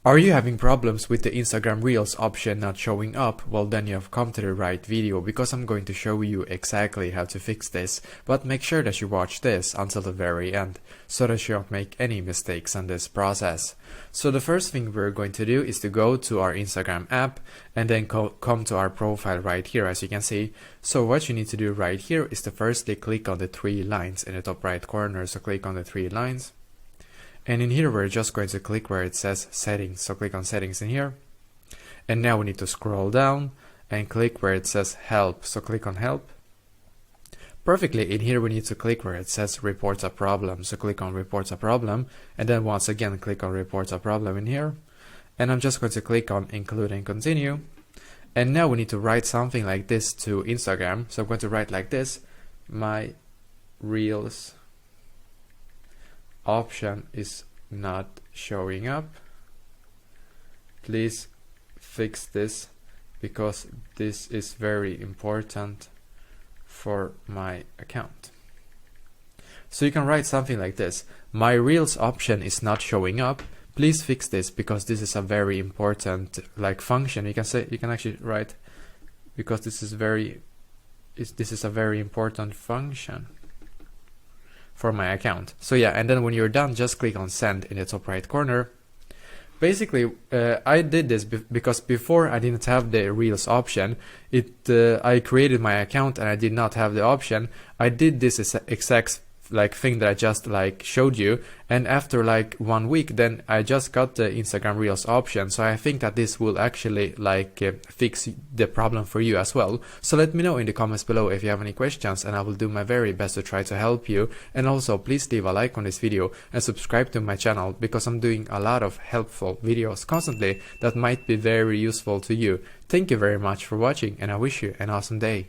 Are you having problems with the Instagram Reels option not showing up? Well, then you have come to the right video, because I'm going to show you exactly how to fix this, but make sure that you watch this until the very end so that you don't make any mistakes in this process. So the first thing we're going to do is to go to our Instagram app and then come to our profile right here, as you can see. So what you need to do right here is to firstly click on the three lines in the top right corner. So click on the three lines. And in here, we're just going to click where it says settings. So click on settings in here. And now we need to scroll down and click where it says help. So click on help. Perfectly, in here we need to click where it says reports a problem. So click on reports a problem. And then once again, click on reports a problem in here. And I'm just going to click on include and continue. And now we need to write something like this to Instagram. So I'm going to write like this: my Reels option is not showing up. Please fix this because this is very important for my account. So you can write something like this: my Reels option is not showing up. Please fix this because this is a very important function. You can actually write because this is a very important function for my account. So yeah, and then when you're done, just click on send in the top right corner. Basically, I did this because before I didn't have the Reels option. I created my account and I did not have the option. I did this exact thing that I just showed you, and after 1 week, then I just got the Instagram Reels option. So I think that this will actually fix the problem for you as well. So let me know in the comments below if you have any questions, and I will do my very best to try to help you. And also, please leave a like on this video and subscribe to my channel, because I'm doing a lot of helpful videos constantly that might be very useful to you. Thank you very much for watching, and I wish you an awesome day.